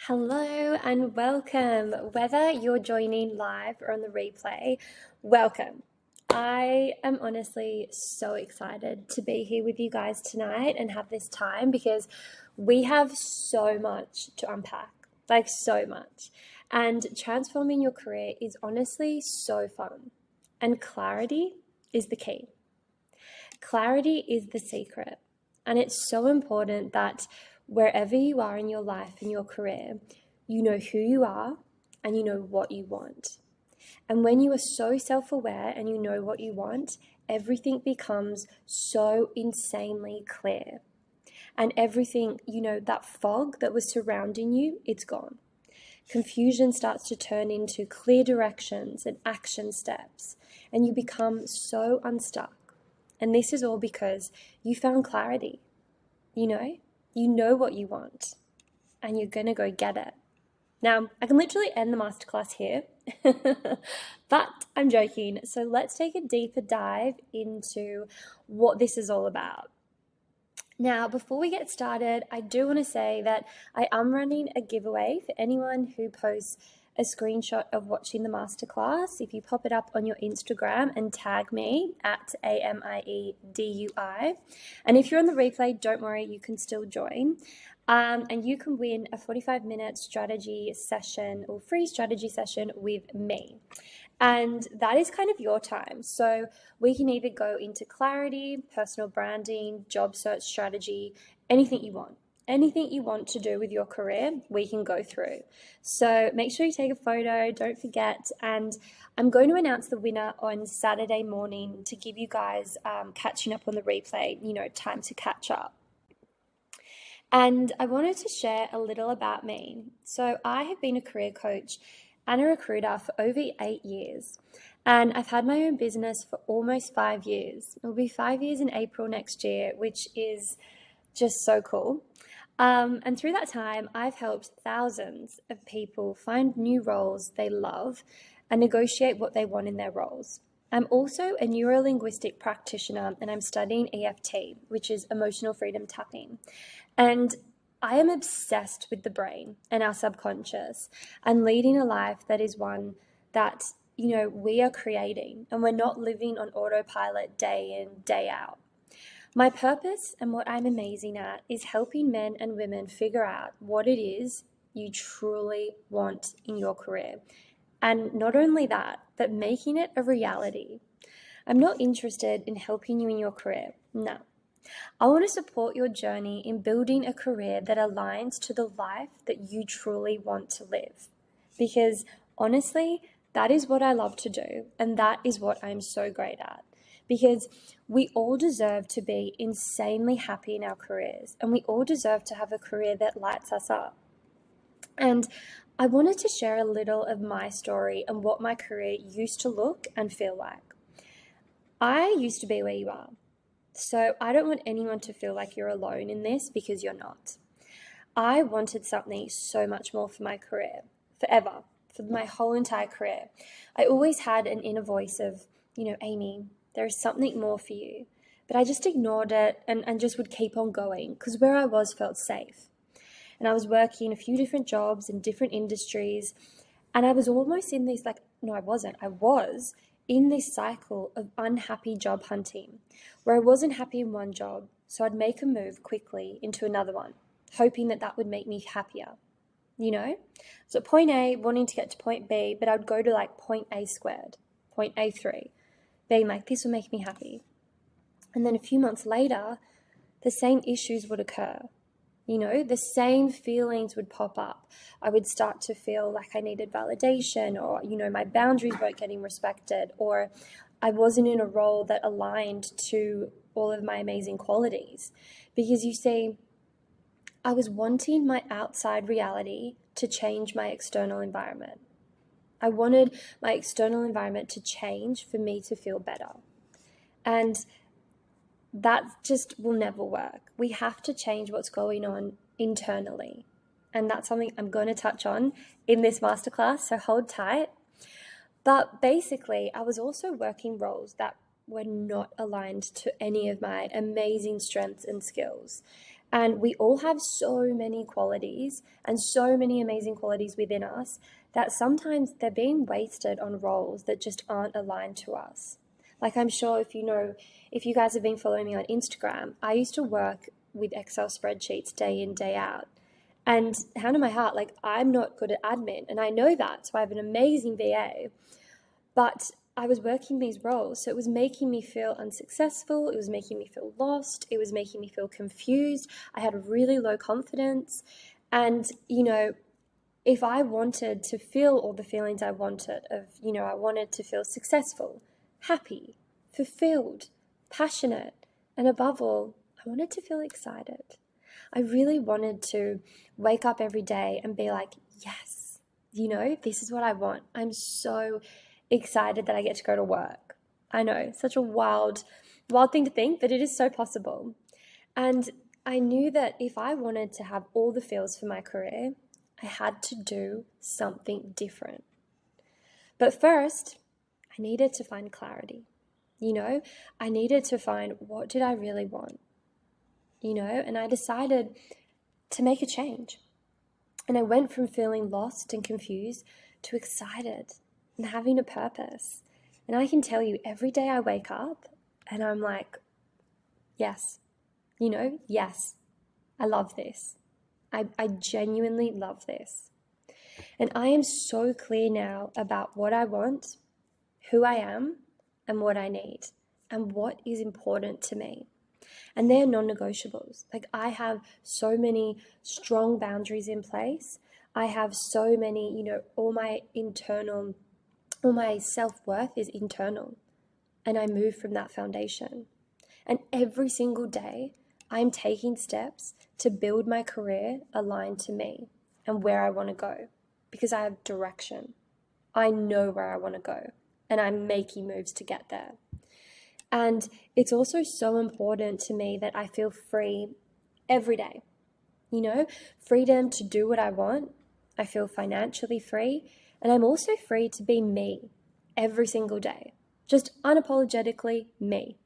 Hello and welcome. Whether you're joining live or on the replay, welcome. I am honestly so excited to be here with you guys tonight and have this time because we have so much to unpack, like so much. And transforming your career is honestly so fun. And clarity is the key. Clarity is the secret. And it's so important that wherever you are in your life and your career, you know who you are and you know what you want. And when you are so self-aware and you know what you want, everything becomes so insanely clear. And everything, that fog that was surrounding you, it's gone. Confusion starts to turn into clear directions and action steps, and you become so unstuck. And this is all because you found clarity. You know what you want, and you're going to go get it. Now, I can literally end the masterclass here, but I'm joking. So let's take a deeper dive into what this is all about. Now, before we get started, I do want to say that I am running a giveaway for anyone who posts a screenshot of watching the masterclass. If you pop it up on your Instagram and tag me at AMIEDUI. And if you're on the replay, don't worry, you can still join. And you can win a 45-minute strategy session or free strategy session with me. And that is kind of your time. So we can either go into clarity, personal branding, job search strategy, anything you want. Anything you want to do with your career, we can go through. So make sure you take a photo, don't forget. And I'm going to announce the winner on Saturday morning to give you guys catching up on the replay, time to catch up. And I wanted to share a little about me. So I have been a career coach and a recruiter for over 8 years. And I've had my own business for almost 5 years. It'll be 5 years in April next year, which is just so cool. And through that time, I've helped thousands of people find new roles they love and negotiate what they want in their roles. I'm also a neuro-linguistic practitioner and I'm studying EFT, which is emotional freedom tapping. And I am obsessed with the brain and our subconscious and leading a life that is one that, we are creating and we're not living on autopilot day in, day out. My purpose and what I'm amazing at is helping men and women figure out what it is you truly want in your career. And not only that, but making it a reality. I'm not interested in helping you in your career. No. I want to support your journey in building a career that aligns to the life that you truly want to live. Because honestly, that is what I love to do, and that is what I'm so great at. Because we all deserve to be insanely happy in our careers, and we all deserve to have a career that lights us up. And I wanted to share a little of my story and what my career used to look and feel like. I used to be where you are. So I don't want anyone to feel like you're alone in this because you're not. I wanted something so much more for my career, forever, for my whole entire career. I always had an inner voice of, Amy, there is something more for you. But I just ignored it and just would keep on going because where I was felt safe. And I was working a few different jobs in different industries. And I was almost in this, no, I wasn't. I was in this cycle of unhappy job hunting where I wasn't happy in one job. So I'd make a move quickly into another one, hoping that would make me happier. So at point A, wanting to get to point B, but I'd go to point A squared, point A3, being like, this will make me happy. And then a few months later, the same issues would occur. The same feelings would pop up. I would start to feel like I needed validation or, my boundaries weren't getting respected or I wasn't in a role that aligned to all of my amazing qualities. Because you see, I was wanting my outside reality to change my external environment. I wanted my external environment to change for me to feel better. And that just will never work. We have to change what's going on internally. And that's something I'm going to touch on in this masterclass, so hold tight. But basically, I was also working roles that were not aligned to any of my amazing strengths and skills. And we all have so many qualities and so many amazing qualities within us that sometimes they're being wasted on roles that just aren't aligned to us. Like, I'm sure if you guys have been following me on Instagram, I used to work with Excel spreadsheets day in, day out. And hand on my heart, like, I'm not good at admin, and I know that. So I have an amazing VA, but I was working these roles. So it was making me feel unsuccessful. It was making me feel lost. It was making me feel confused. I had really low confidence. And, if I wanted to feel all the feelings I wanted I wanted to feel successful, happy, fulfilled, passionate, and above all, I wanted to feel excited. I really wanted to wake up every day and be like, yes, this is what I want. I'm so excited that I get to go to work. I know, such a wild thing to think, but it is so possible. And I knew that if I wanted to have all the feels for my career, I had to do something different. But first, I needed to find clarity. I needed to find, what did I really want? And I decided to make a change. And I went from feeling lost and confused to excited and having a purpose. And I can tell you, every day I wake up and I'm like, yes, yes, I love this. I genuinely love this. And I am so clear now about what I want, who I am, and what I need, and what is important to me. And they're non-negotiables. Like, I have so many strong boundaries in place. I have so many, all my self-worth is internal. And I move from that foundation. And every single day, I'm taking steps to build my career aligned to me and where I want to go, because I have direction. I know where I want to go, and I'm making moves to get there. And it's also so important to me that I feel free every day. Freedom to do what I want. I feel financially free, and I'm also free to be me every single day, just unapologetically me,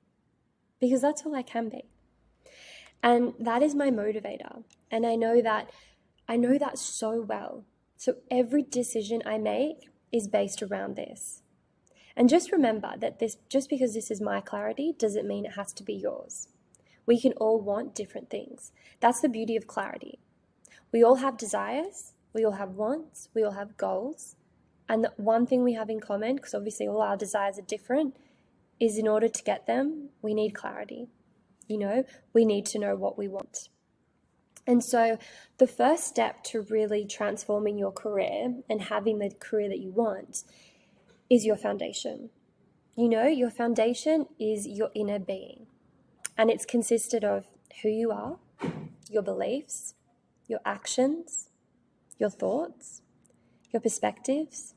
because that's all I can be. And that is my motivator. And I know that so well. So every decision I make is based around this. And just remember that just because this is my clarity doesn't mean it has to be yours. We can all want different things. That's the beauty of clarity. We all have desires, we all have wants, we all have goals. And the one thing we have in common, because obviously all our desires are different, is in order to get them, we need clarity. We need to know what we want. And so the first step to really transforming your career and having the career that you want is your foundation. Your foundation is your inner being. And it's consisted of who you are, your beliefs, your actions, your thoughts, your perspectives,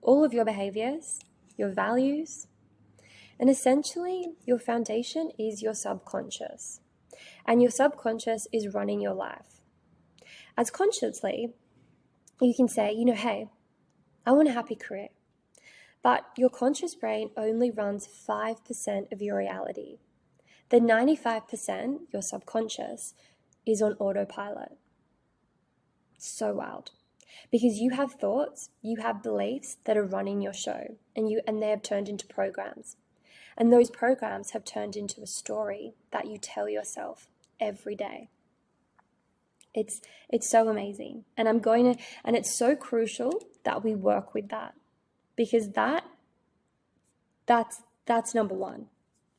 all of your behaviors, your values. And essentially, your foundation is your subconscious. And your subconscious is running your life. As consciously, you can say, hey, I want a happy career. But your conscious brain only runs 5% of your reality. The 95%, your subconscious, is on autopilot. So wild. Because you have thoughts, you have beliefs that are running your show, and they have turned into programs. And those programs have turned into a story that you tell yourself every day. It's so amazing. And and it's so crucial that we work with that, because that's number one.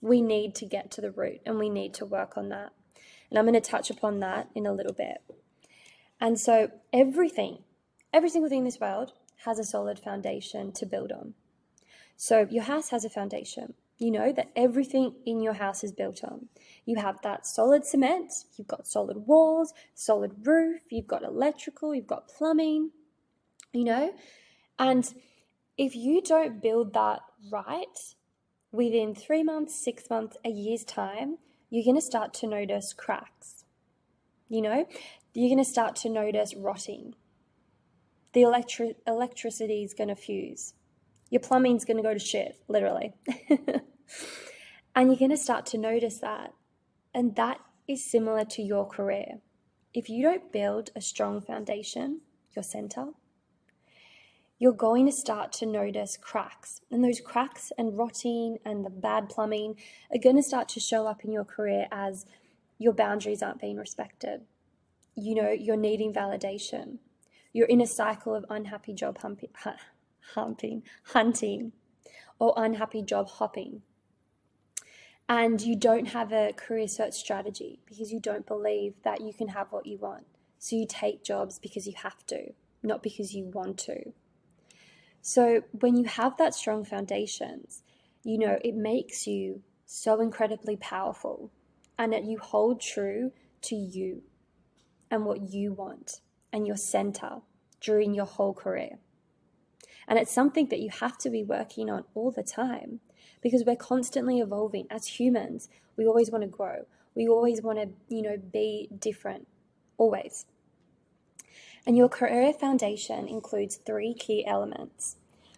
We need to get to the root, and we need to work on that. And I'm going to touch upon that in a little bit. And so every single thing in this world has a solid foundation to build on. So your house has a foundation. That everything in your house is built on. You have that solid cement, you've got solid walls, solid roof, you've got electrical, you've got plumbing, and if you don't build that right, within 3 months, 6 months, a year's time, you're going to start to notice cracks. You're going to start to notice rotting. The electricity is going to fuse. Your plumbing's going to go to shit, literally. And you're going to start to notice that. And that is similar to your career. If you don't build a strong foundation, your center, you're going to start to notice cracks. And those cracks and rotting and the bad plumbing are going to start to show up in your career as your boundaries aren't being respected. You're needing validation. You're in a cycle of unhappy job hunting, or unhappy job hopping. And you don't have a career search strategy because you don't believe that you can have what you want. So you take jobs because you have to, not because you want to. So when you have that strong foundations, it makes you so incredibly powerful, and that you hold true to you and what you want and your center during your whole career. And it's something that you have to be working on all the time, because we're constantly evolving as humans. We always want to grow. We always want to, be different, always. And your career foundation includes 3 key elements,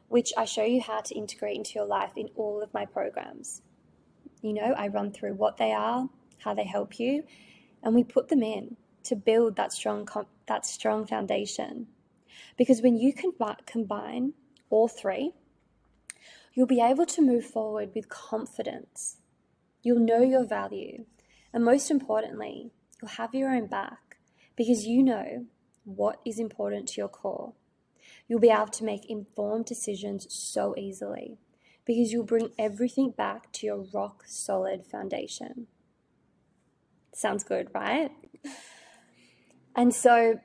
which I show you how to integrate into your life in all of my programs. I run through what they are, how they help you, and we put them in to build that strong foundation. Because when you combine all 3, you'll be able to move forward with confidence. You'll know your value. And most importantly, you'll have your own back, because you know what is important to your core. You'll be able to make informed decisions so easily, because you'll bring everything back to your rock solid foundation. Sounds good, right? And so,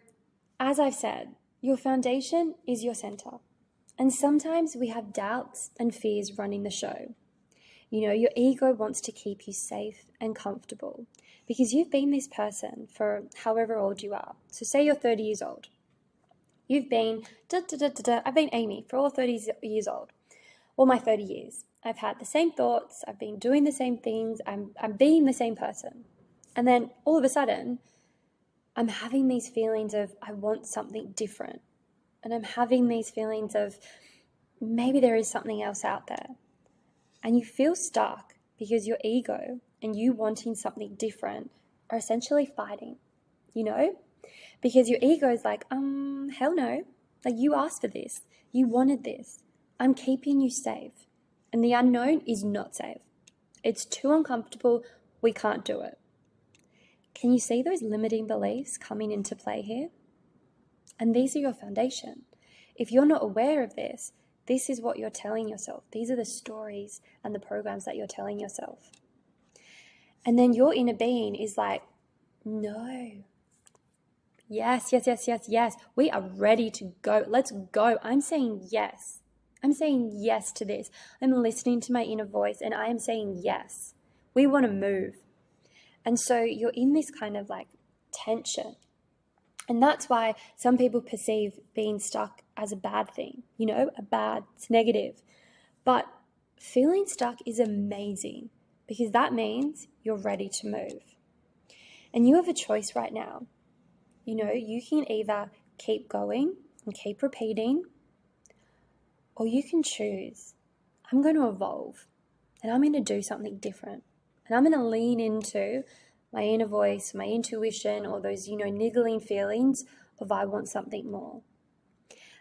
as I've said, your foundation is your center. And sometimes we have doubts and fears running the show. Your ego wants to keep you safe and comfortable, because you've been this person for however old you are. So say you're 30 years old. You've been, I've been Amy for all 30 years old. All my 30 years. I've had the same thoughts. I've been doing the same things. I'm being the same person. And then all of a sudden, I'm having these feelings of I want something different. And I'm having these feelings of maybe there is something else out there. And you feel stuck because your ego and you wanting something different are essentially fighting, Because your ego is like, hell no. Like, you asked for this. You wanted this. I'm keeping you safe. And the unknown is not safe. It's too uncomfortable. We can't do it. Can you see those limiting beliefs coming into play here? And these are your foundation. If you're not aware of this is what you're telling yourself. These are the stories and the programs that you're telling yourself. And then your inner being is like, no. Yes. We are ready to go. Let's go. I'm saying yes. I'm saying yes to this. I'm listening to my inner voice and I am saying yes. We want to move. And so you're in this kind of like tension. And that's why some people perceive being stuck as a bad thing, it's negative. But feeling stuck is amazing, because that means you're ready to move. And you have a choice right now. You can either keep going and keep repeating, or you can choose, I'm going to evolve and I'm going to do something different. And I'm going to lean into my inner voice, my intuition, or those, niggling feelings of I want something more.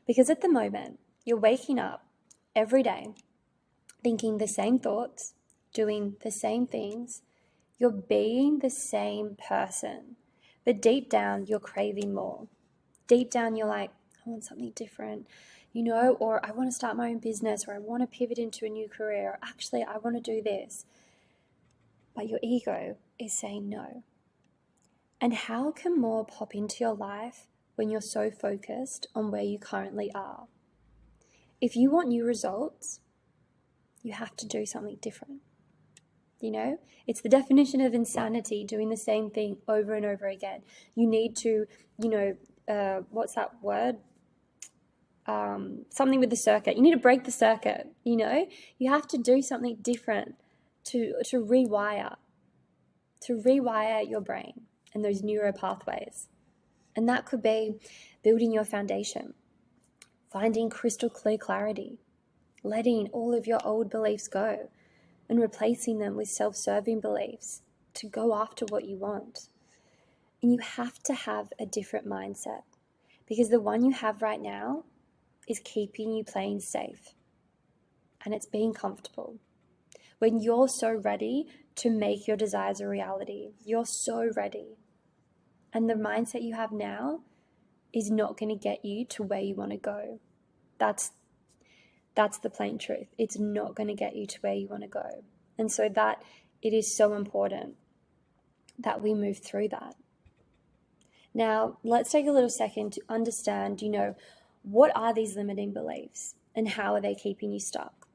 Because at the moment, you're waking up every day thinking the same thoughts, doing the same things. You're being the same person. But deep down, you're craving more. Deep down, you're like, I want something different, or I want to start my own business, or I want to pivot into a new career, or actually, I want to do this. But your ego is saying no. And how can more pop into your life when you're so focused on where you currently are? If you want new results, you have to do something different. It's the definition of insanity, doing the same thing over and over again. You need to, what's that word? Something with the circuit. You need to break the circuit, You have to do something different to rewire your brain and those neural pathways. And that could be building your foundation, finding crystal clear clarity, letting all of your old beliefs go and replacing them with self-serving beliefs, to go after what you want. And you have to have a different mindset, because the one you have right now is keeping you playing safe, and it's being comfortable. When you're so ready to make your desires a reality, you're so ready. And the mindset you have now is not going to get you to where you want to go. That's the plain truth. It's not going to get you to where you want to go. And so that it is so important that we move through that. Now, let's take a little second to understand, what are these limiting beliefs and how are they keeping you stuck?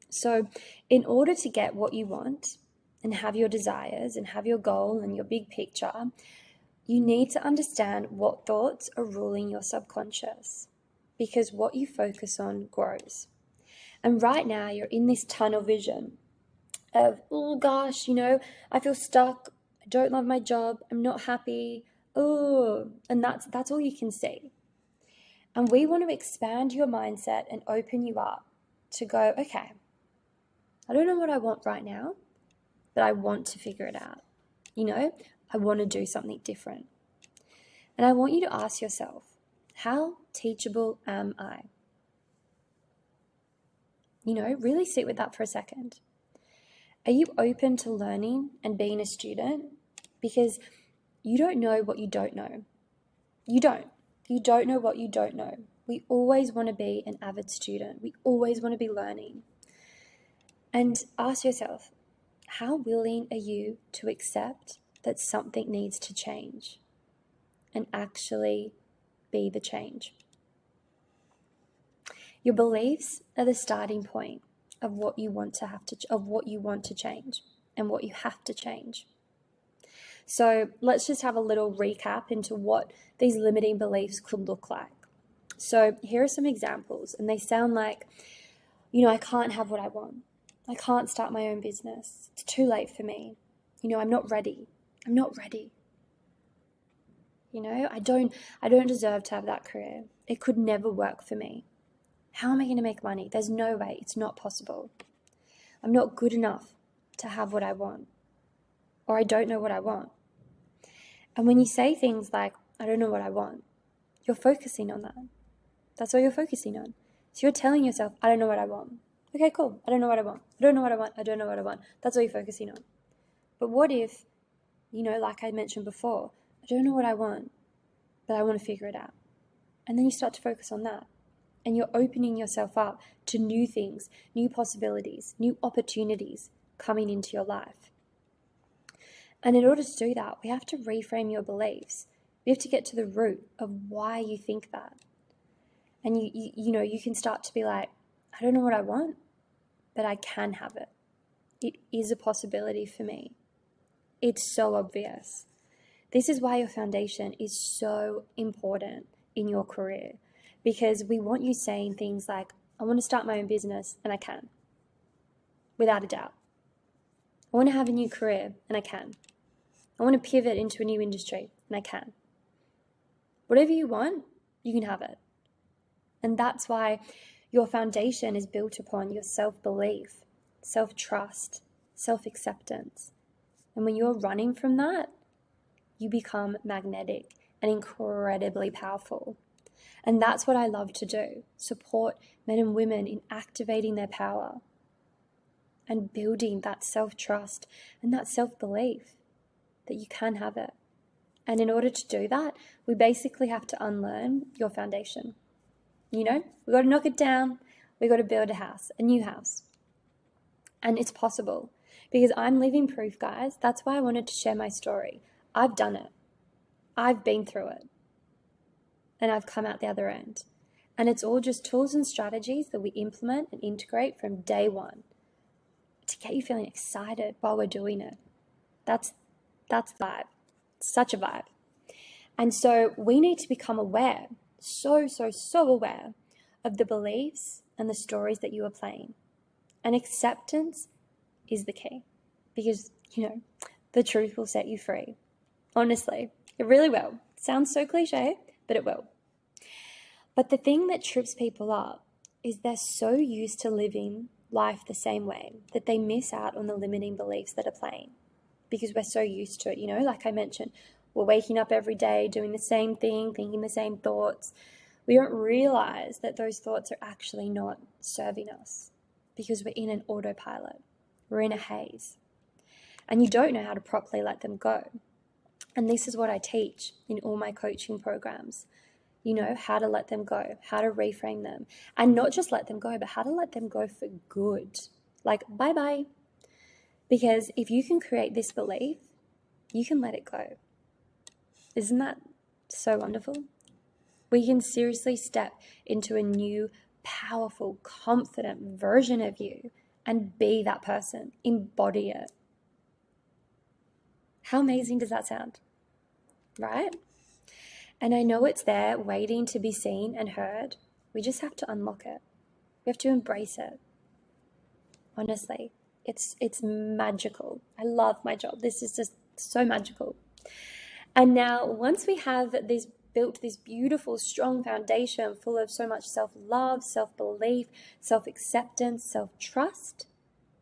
So, in order to get what you want and have your desires and have your goal and your big picture, you need to understand what thoughts are ruling your subconscious, because what you focus on grows. And right now, you're in this tunnel vision of, oh gosh, I feel stuck. I don't love my job. I'm not happy. Oh, and that's all you can see. And we want to expand your mindset and open you up to go, okay, I don't know what I want right now, but I want to figure it out. I want to do something different. And I want you to ask yourself, how teachable am I? Really sit with that for a second. Are you open to learning and being a student? Because you don't know what you don't know. You don't. You don't know what you don't know. We always want to be an avid student. We always want to be learning. And ask yourself, how willing are you to accept that something needs to change and actually be the change? Your beliefs are the starting point of what you want to change and what you have to change. So let's just have a little recap into what these limiting beliefs could look like. So here are some examples, and they sound like, I can't have what I want. I can't start my own business. It's too late for me. I'm not ready. I'm not ready. I don't deserve to have that career. It could never work for me. How am I going to make money? There's no way. It's not possible. I'm not good enough to have what I want. Or I don't know what I want. And when you say things like, I don't know what I want, you're focusing on that. That's what you're focusing on. So you're telling yourself, I don't know what I want. Okay, cool. I don't know what I want. I don't know what I want. I don't know what I want. That's what you're focusing on. But what if, like I mentioned before, I don't know what I want, but I want to figure it out. And then you start to focus on that. And you're opening yourself up to new things, new possibilities, new opportunities coming into your life. And in order to do that, we have to reframe your beliefs. We have to get to the root of why you think that. And you can start to be like, I don't know what I want, but I can have it. It is a possibility for me. It's so obvious. This is why your foundation is so important in your career, because we want you saying things like, I want to start my own business and I can, without a doubt. I want to have a new career and I can. I want to pivot into a new industry and I can. Whatever you want, you can have it. And that's why your foundation is built upon your self-belief, self-trust, self-acceptance. And when you're running from that, you become magnetic and incredibly powerful. And that's what I love to do, support men and women in activating their power and building that self-trust and that self-belief that you can have it. And in order to do that, we basically have to unlearn your foundation. We've got to knock it down. We've got to build a house, a new house. And it's possible, because I'm living proof, guys. That's why I wanted to share my story. I've done it. I've been through it. And I've come out the other end. And it's all just tools and strategies that we implement and integrate from day one to get you feeling excited while we're doing it. That's the vibe. It's such a vibe. And so we need to become aware, so aware of the beliefs and the stories that you are playing. And acceptance is the key, because, the truth will set you free. Honestly, it really will. Sounds so cliche, but it will. But the thing that trips people up is they're so used to living life the same way that they miss out on the limiting beliefs that are playing. because we're so used to it, like I mentioned, we're waking up every day doing the same thing, thinking the same thoughts. We don't realize that those thoughts are actually not serving us because we're in an autopilot. We're in a haze. And you don't know how to properly let them go. And this is what I teach in all my coaching programs. How to let them go, how to reframe them. And not just let them go, but how to let them go for good. Like, bye-bye. Because if you can create this belief, you can let it go. Isn't that so wonderful? We can seriously step into a new, powerful, confident version of you and be that person. Embody it. How amazing does that sound? Right? And I know it's there waiting to be seen and heard. We just have to unlock it. We have to embrace it. Honestly, it's magical. I love my job. This is just so magical. And now once we have built this beautiful, strong foundation full of so much self-love, self-belief, self-acceptance, self-trust,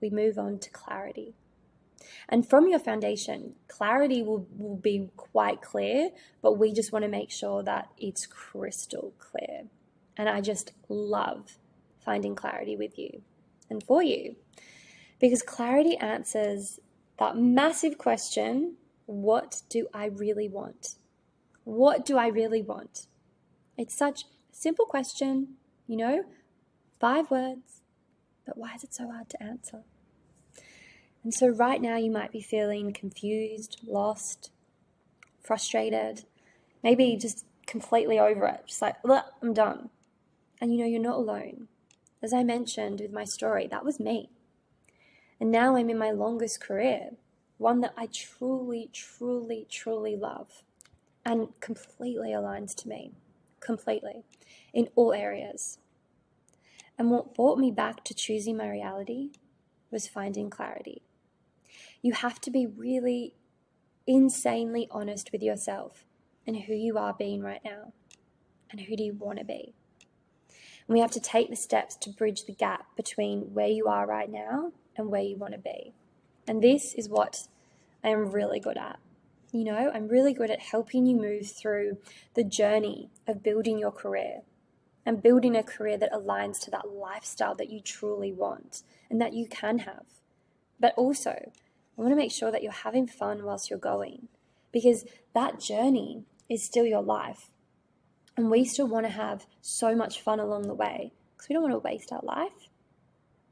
we move on to clarity. And from your foundation, clarity will be quite clear, but we just want to make sure that it's crystal clear. And I just love finding clarity with you and for you, because clarity answers that massive question, what do I really want? What do I really want? It's such a simple question, 5 words, but why is it so hard to answer? And so right now you might be feeling confused, lost, frustrated, maybe just completely over it, just like, I'm done. And you're not alone. As I mentioned with my story, that was me. And now I'm in my longest career, one that I truly, truly, truly love and completely aligns to me, completely, in all areas. And what brought me back to choosing my reality was finding clarity. You have to be really insanely honest with yourself and who you are being right now and who do you want to be. And we have to take the steps to bridge the gap between where you are right now and where you want to be. And this is what I am really good at. I'm really good at helping you move through the journey of building your career and building a career that aligns to that lifestyle that you truly want and that you can have. But also, I want to make sure that you're having fun whilst you're going, because that journey is still your life. And we still want to have so much fun along the way because we don't want to waste our life.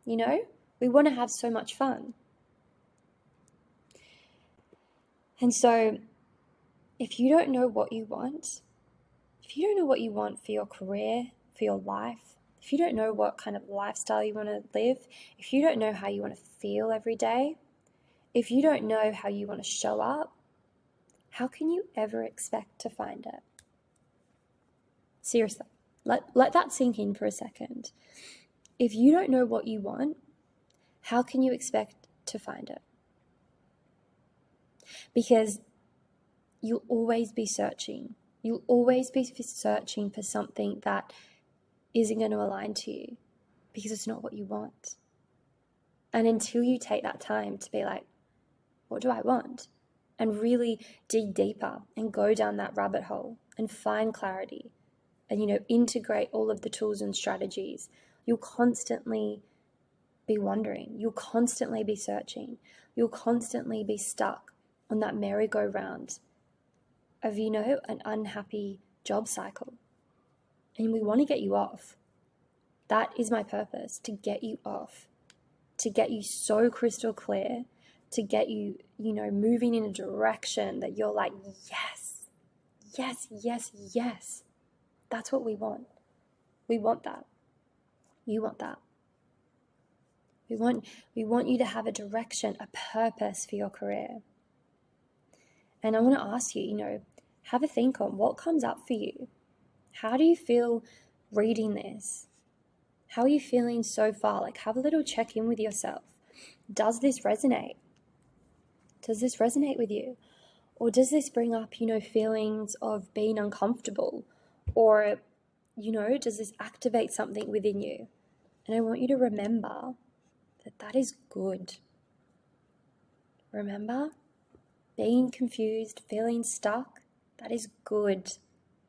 We want to have so much fun. And so if you don't know what you want, if you don't know what you want for your career, for your life, if you don't know what kind of lifestyle you want to live, if you don't know how you want to feel every day, if you don't know how you want to show up, how can you ever expect to find it? Seriously, let that sink in for a second. If you don't know what you want, how can you expect to find it? Because you'll always be searching. You'll always be searching for something that isn't going to align to you because it's not what you want. And until you take that time to be like, what do I want? And really dig deeper and go down that rabbit hole and find clarity and, integrate all of the tools and strategies, you'll constantly be wondering. You'll constantly be searching. You'll constantly be stuck on that merry-go-round of, an unhappy job cycle. And we want to get you off. That is my purpose, to get you off, to get you so crystal clear, to get you, moving in a direction that you're like, yes, yes, yes, yes. That's what we want. We want that. You want that. We want you to have a direction, a purpose for your career. And I want to ask you, have a think on what comes up for you. How do you feel reading this? How are you feeling so far? Like, have a little check-in with yourself. Does this resonate? Does this resonate with you? Or does this bring up, feelings of being uncomfortable? Or, does this activate something within you? And I want you to remember that is good. Remember, being confused, feeling stuck, that is good.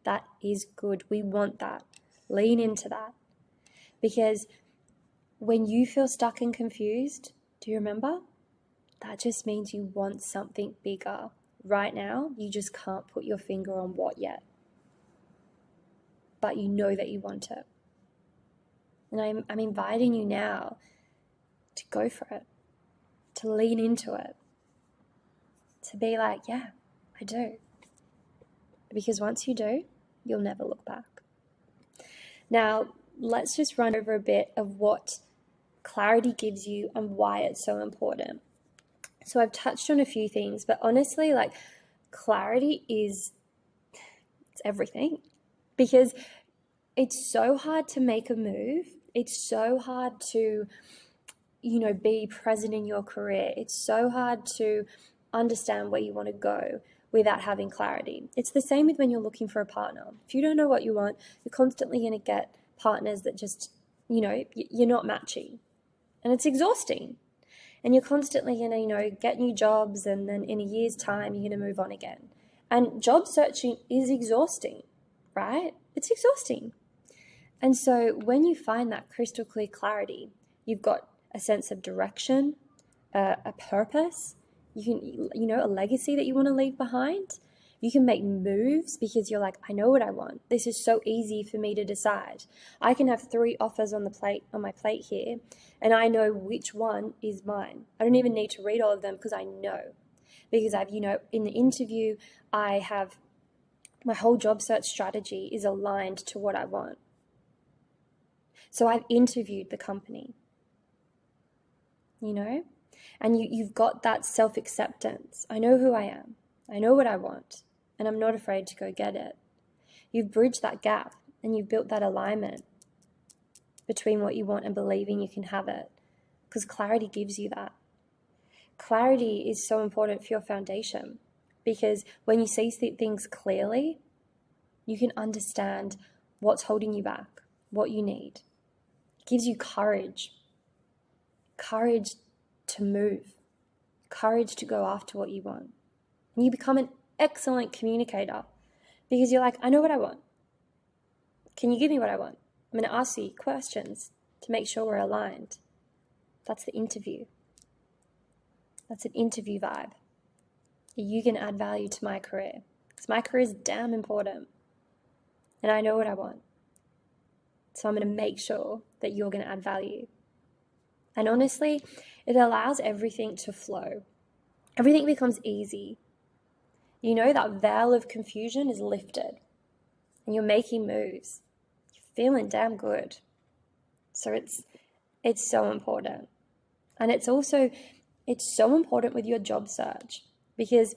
That is good. We want that. Lean into that. Because when you feel stuck and confused, do you remember? That just means you want something bigger. Right now, you just can't put your finger on what yet. But you know that you want it. And I'm inviting you now to go for it, to lean into it, to be like, yeah, I do. Because once you do, you'll never look back. Now, let's just run over a bit of what clarity gives you and why it's so important. So I've touched on a few things, but honestly, like, clarity is it's everything, because it's so hard to make a move. It's so hard to, be present in your career. It's so hard to understand where you want to go without having clarity. It's the same with when you're looking for a partner. If you don't know what you want, you're constantly going to get partners that just, you're not matching. And it's exhausting. And you're constantly going to, get new jobs, and then in a year's time, you're going to move on again. And job searching is exhausting, right? It's exhausting. And so when you find that crystal clear clarity, you've got a sense of direction, a purpose, you can, a legacy that you want to leave behind. You can make moves because you're like, I know what I want. This is so easy for me to decide. I can have 3 offers on my plate here, and I know which one is mine. I don't even need to read all of them because I know. Because I've, in the interview, I have my whole job search strategy is aligned to what I want. So I've interviewed the company, and you've got that self-acceptance. I know who I am. I know what I want, and I'm not afraid to go get it. You've bridged that gap, and you've built that alignment between what you want and believing you can have it, because clarity gives you that. Clarity is so important for your foundation, because when you see things clearly, you can understand what's holding you back, what you need. It gives you courage to move, courage to go after what you want. And you become an excellent communicator because you're like, I know what I want. Can you give me what I want? I'm going to ask you questions to make sure we're aligned. That's the interview. That's an interview vibe. Are you going to add value to my career? Because my career is damn important. And I know what I want. So I'm going to make sure that you're going to add value. And honestly, it allows everything to flow. Everything becomes easy. That veil of confusion is lifted. And you're making moves. You're feeling damn good. So it's so important. And it's so important with your job search, because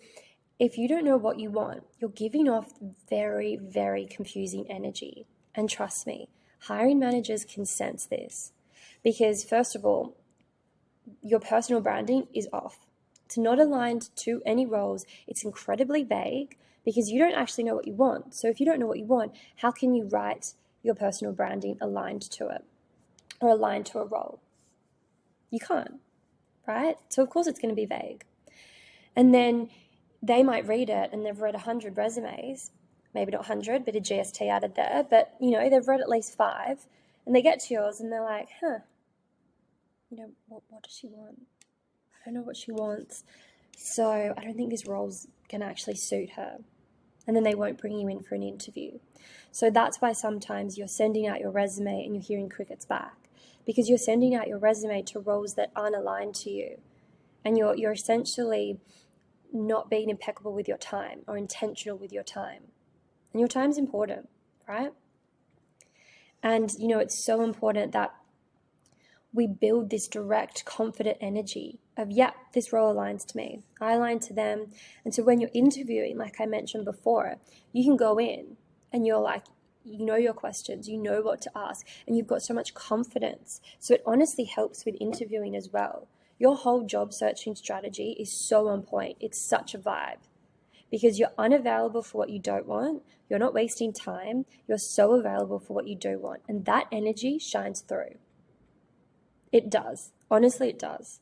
if you don't know what you want, you're giving off very, very confusing energy. And trust me, hiring managers can sense this, because first of all, your personal branding is off. It's not aligned to any roles. It's incredibly vague because you don't actually know what you want. So if you don't know what you want, how can you write your personal branding aligned to it or aligned to a role? You can't, right? So of course it's going to be vague. And then they might read it and they've read 100 resumes, maybe not 100, bit of GST added there, but they've read at least 5, and they get to yours and they're like, what does she want? I don't know what she wants. So I don't think this role's going to actually suit her. And then they won't bring you in for an interview. So that's why sometimes you're sending out your resume and you're hearing crickets back, because you're sending out your resume to roles that aren't aligned to you. And you're essentially not being impeccable with your time or intentional with your time. And your time's important, right? And, it's so important that we build this direct, confident energy of, this role aligns to me. I align to them. And so when you're interviewing, like I mentioned before, you can go in and you're like, your questions, what to ask, and you've got so much confidence. So it honestly helps with interviewing as well. Your whole job searching strategy is so on point. It's such a vibe because you're unavailable for what you don't want. You're not wasting time. You're so available for what you do want. And that energy shines through. It does. Honestly, it does.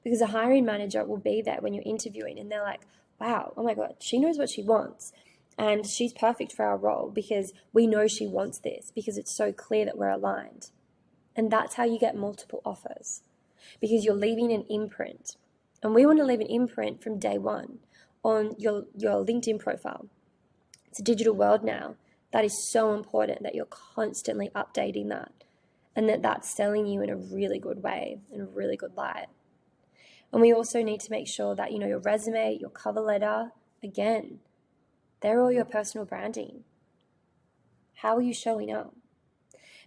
Because a hiring manager will be there when you're interviewing and they're like, wow, oh my God, she knows what she wants. And she's perfect for our role because we know she wants this, because it's so clear that we're aligned. And that's how you get multiple offers, because you're leaving an imprint. And we want to leave an imprint from day one on your LinkedIn profile. It's a digital world now. That is so important that you're constantly updating that, and that's selling you in a really good way, in a really good light. And we also need to make sure that, your resume, your cover letter, again, they're all your personal branding. How are you showing up?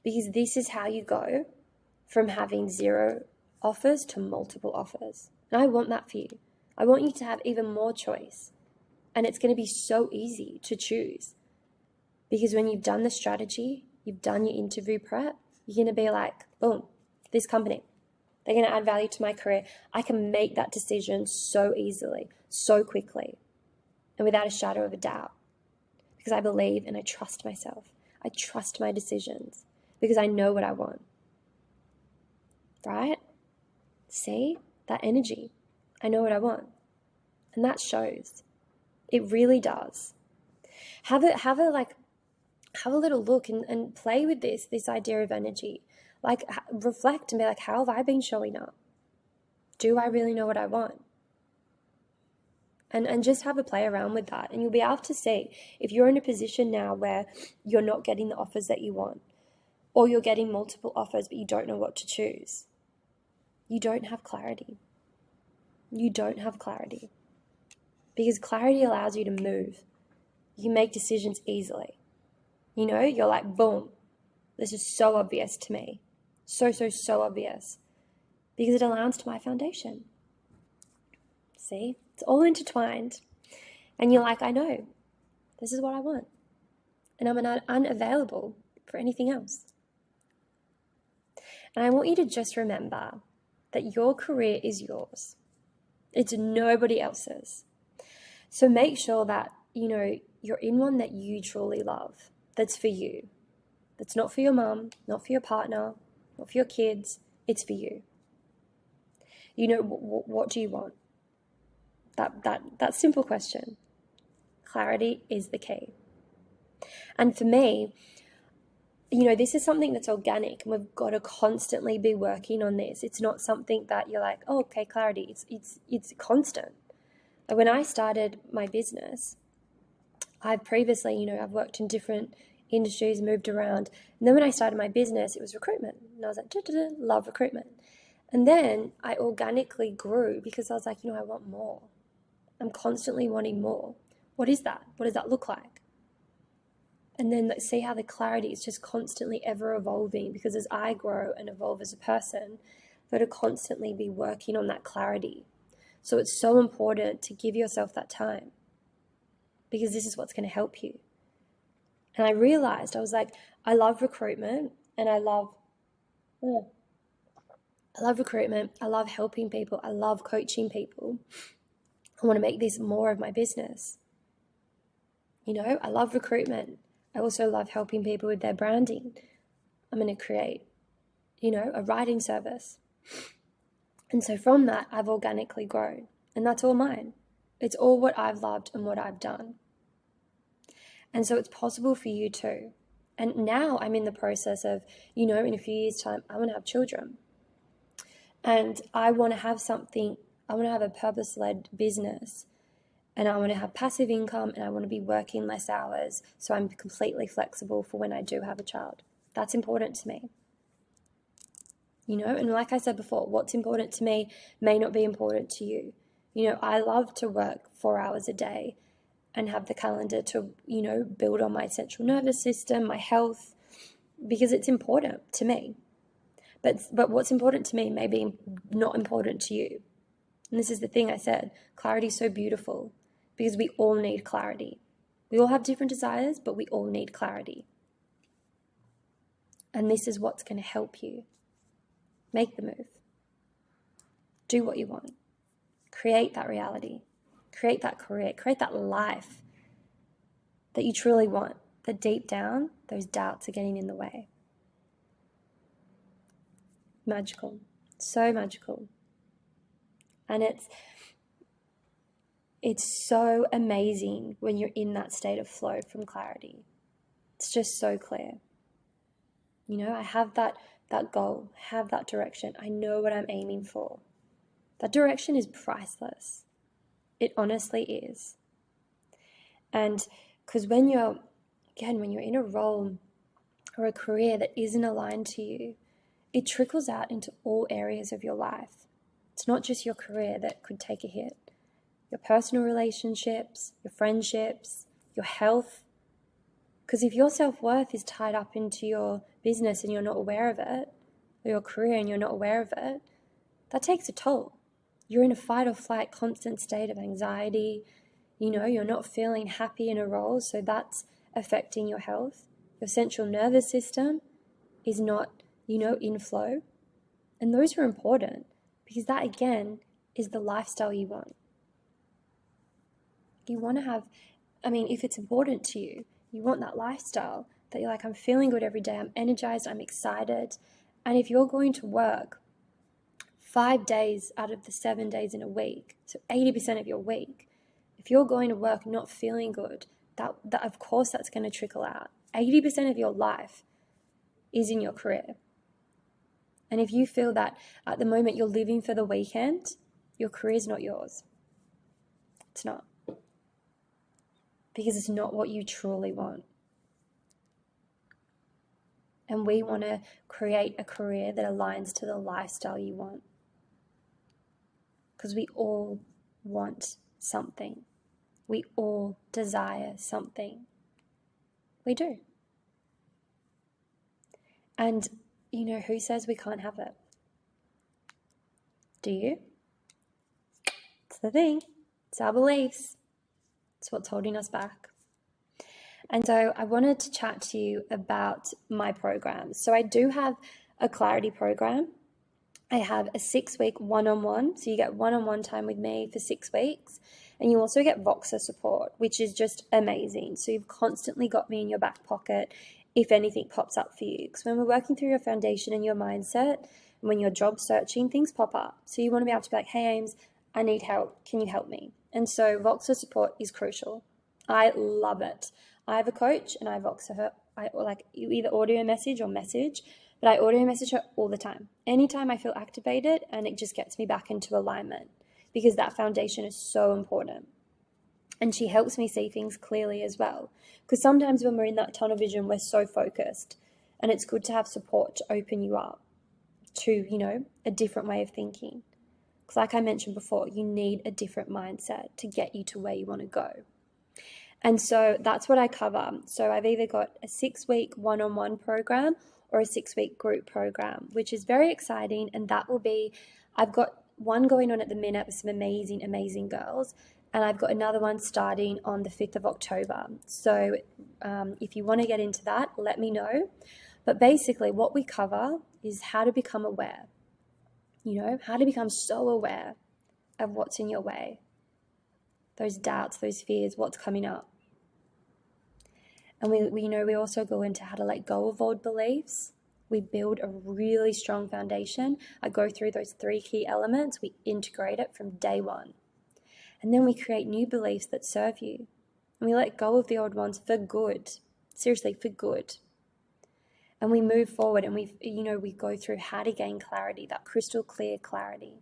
Because this is how you go from having 0 offers to multiple offers. And I want that for you. I want you to have even more choice. And it's going to be so easy to choose. Because when you've done the strategy, you've done your interview prep, you're going to be like, boom, this company, they're going to add value to my career. I can make that decision so easily, so quickly, and without a shadow of a doubt. Because I believe and I trust myself. I trust my decisions because I know what I want. Right? See? That energy. I know what I want. And that shows. It really does. Have a little look and play with this idea of energy. Like, reflect and be like, how have I been showing up? Do I really know what I want? And just have a play around with that. And you'll be able to see if you're in a position now where you're not getting the offers that you want, or you're getting multiple offers but you don't know what to choose. You don't have clarity. You don't have clarity. Because clarity allows you to move. You can make decisions easily. You're like, boom, this is so obvious to me. So obvious. Because it aligns to my foundation. See? It's all intertwined. And you're like, I know. This is what I want. And I'm unavailable for anything else. And I want you to just remember that your career is yours. It's nobody else's. So make sure that, you're in one that you truly love, that's for you. That's not for your mum, not for your partner, not for your kids. It's for you. What do you want? That simple question. Clarity is the key. And for me, this is something that's organic, and we've got to constantly be working on this. It's not something that you're like, oh, okay, clarity. It's constant. When I started my business, I've previously, I've worked in different industries, moved around. And then when I started my business, it was recruitment. And I was like, love recruitment. And then I organically grew because I was like, I want more. I'm constantly wanting more. What is that? What does that look like? And then let's see how the clarity is just constantly ever evolving, because as I grow and evolve as a person, I've got to constantly be working on that clarity. So it's so important to give yourself that time, because this is what's going to help you. And I realized, I was like, I love recruitment, and I love recruitment. I love helping people. I love coaching people. I want to make this more of my business. I love recruitment. I also love helping people with their branding. I'm going to create, a writing service. And so from that, I've organically grown. And that's all mine. It's all what I've loved and what I've done. And so it's possible for you too. And now I'm in the process of, in a few years' time, I want to have children. And I want to have a purpose-led business. And I want to have passive income, and I want to be working less hours, so I'm completely flexible for when I do have a child. That's important to me. And like I said before, what's important to me may not be important to you. I love to work 4 hours a day and have the calendar to, build on my central nervous system, my health, because it's important to me. But what's important to me may be not important to you. And this is the thing I said, clarity is so beautiful, because we all need clarity. We all have different desires, but we all need clarity. And this is what's going to help you. Make the move. Do what you want. Create that reality. Create that career. Create that life that you truly want. That deep down, those doubts are getting in the way. Magical. So magical. And It's so amazing when you're in that state of flow from clarity. It's just so clear. You know, I have that goal, have that direction. I know what I'm aiming for. That direction is priceless. It honestly is. And because when you're in a role or a career that isn't aligned to you, it trickles out into all areas of your life. It's not just your career that could take a hit. Your personal relationships, your friendships, your health. Because if your self-worth is tied up into your business and you're not aware of it, or your career and you're not aware of it, that takes a toll. You're in a fight or flight constant state of anxiety. You know, you're not feeling happy in a role, so that's affecting your health. Your central nervous system is not, in flow. And those are important because that, again, is the lifestyle you want. You want to have, if it's important to you, you want that lifestyle that you're like, I'm feeling good every day, I'm energized, I'm excited. And if you're going to work 5 days out of the 7 days in a week, so 80% of your week, if you're going to work not feeling good, that of course that's going to trickle out. 80% of your life is in your career. And if you feel that at the moment you're living for the weekend, your career is not yours. It's not. Because it's not what you truly want. And we want to create a career that aligns to the lifestyle you want. Because we all want something. We all desire something. We do. And who says we can't have it? Do you? It's the thing. It's our beliefs. It's what's holding us back. And so I wanted to chat to you about my programs. So I do have a clarity program. I have a 6-week one-on-one. So you get one-on-one time with me for 6 weeks. And you also get Voxer support, which is just amazing. So you've constantly got me in your back pocket if anything pops up for you. Because when we're working through your foundation and your mindset, and when you're job searching, things pop up. So you want to be able to be like, hey, Ames, I need help. Can you help me? And so Voxer support is crucial. I love it. I have a coach and I Voxer her. You either audio message or message, but I audio message her all the time. Anytime I feel activated, and it just gets me back into alignment because that foundation is so important. And she helps me see things clearly as well. Because sometimes when we're in that tunnel vision, we're so focused, and it's good to have support to open you up to, a different way of thinking. Because like I mentioned before, you need a different mindset to get you to where you want to go. And so that's what I cover. So I've either got a 6-week one-on-one program or a 6-week group program, which is very exciting. And that will be, I've got one going on at the minute with some amazing, amazing girls. And I've got another one starting on the 5th of October. So if you want to get into that, let me know. But basically what we cover is how to become aware. How to become so aware of what's in your way. Those doubts, those fears, what's coming up. And we also go into how to let go of old beliefs. We build a really strong foundation. I go through those 3 key elements. We integrate it from day one. And then we create new beliefs that serve you. And we let go of the old ones for good. Seriously, for good. And we move forward and we go through how to gain clarity, that crystal clear clarity.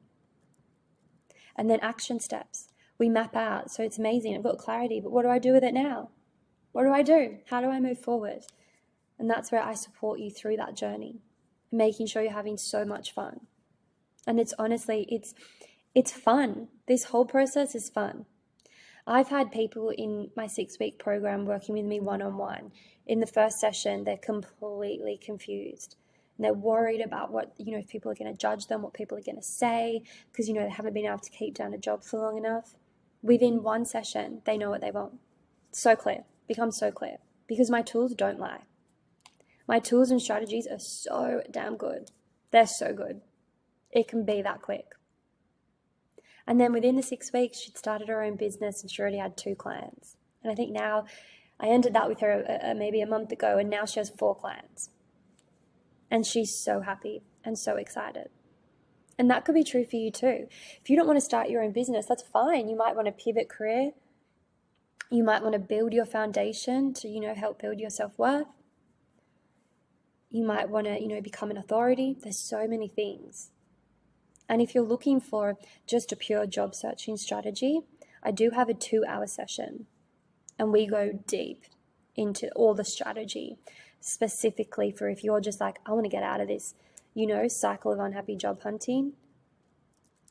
And then action steps. We map out. So it's amazing. I've got clarity, but what do I do with it now? What do I do? How do I move forward? And that's where I support you through that journey, making sure you're having so much fun. And it's honestly, it's fun. This whole process is fun. I've had people in my 6-week program working with me one-on-one. In the first session, they're completely confused. And they're worried about what, if people are going to judge them, what people are going to say, because, they haven't been able to keep down a job for long enough. Within one session, they know what they want. So clear. Becomes so clear. Because my tools don't lie. My tools and strategies are so damn good. They're so good. It can be that quick. And then within the 6 weeks, she'd started her own business and she already had 2 clients. And I think now, I ended that with her maybe a month ago, and now she has 4 clients. And she's so happy and so excited. And that could be true for you too. If you don't want to start your own business, that's fine. You might want to pivot career. You might want to build your foundation to, help build your self-worth. You might want to, become an authority. There's so many things. And if you're looking for just a pure job searching strategy, I do have a 2-hour session, and we go deep into all the strategy, specifically for if you're just like, I want to get out of this, cycle of unhappy job hunting,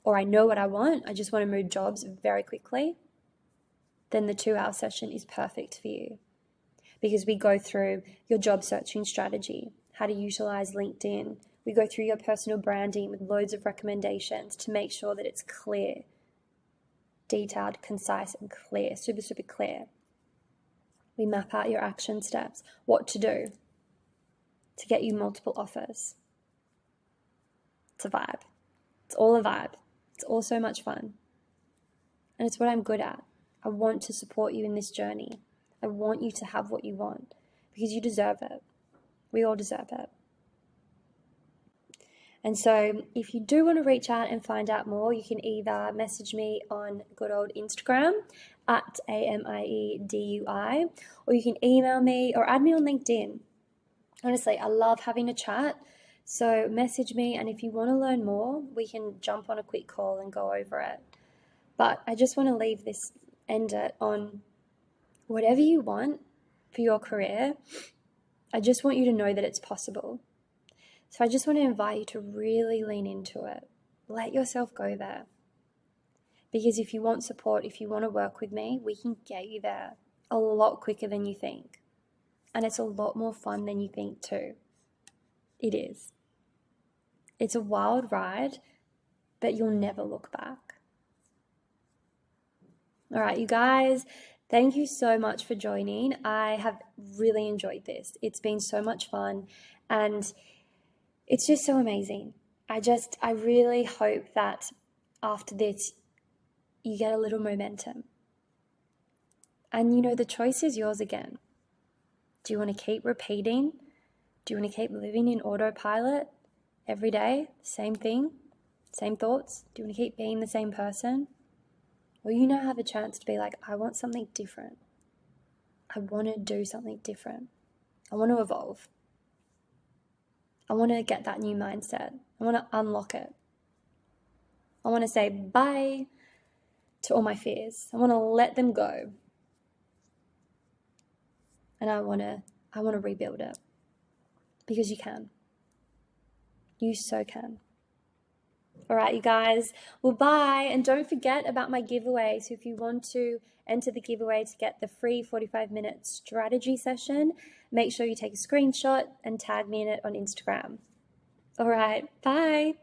or I know what I want, I just want to move jobs very quickly, then the 2-hour session is perfect for you, because we go through your job searching strategy, how to utilize LinkedIn. We go through your personal branding with loads of recommendations to make sure that it's clear, detailed, concise, and clear, super, super clear. We map out your action steps, what to do to get you multiple offers. It's a vibe. It's all a vibe. It's all so much fun. And it's what I'm good at. I want to support you in this journey. I want you to have what you want, because you deserve it. We all deserve it. And so if you do want to reach out and find out more, you can either message me on good old Instagram at AMIEDUI, or you can email me or add me on LinkedIn. Honestly, I love having a chat. So message me, and if you want to learn more, we can jump on a quick call and go over it. But I just want to end it on whatever you want for your career. I just want you to know that it's possible. So I just want to invite you to really lean into it. Let yourself go there. Because if you want support, if you want to work with me, we can get you there a lot quicker than you think. And it's a lot more fun than you think too. It is. It's a wild ride, but you'll never look back. All right, you guys, thank you so much for joining. I have really enjoyed this. It's been so much fun, and it's just so amazing. I really hope that after this, you get a little momentum. And the choice is yours again. Do you want to keep repeating? Do you want to keep living in autopilot every day? Same thing, same thoughts? Do you want to keep being the same person? Or you now have a chance to be like, I want something different. I want to do something different. I want to evolve. I want to get that new mindset. I want to unlock it. I want to say bye to all my fears. I want to let them go. And I want to rebuild it. Because you can. You so can. All right, you guys. Well, bye. And don't forget about my giveaway. So if you want to enter the giveaway to get the free 45-minute strategy session, make sure you take a screenshot and tag me in it on Instagram. All right, bye.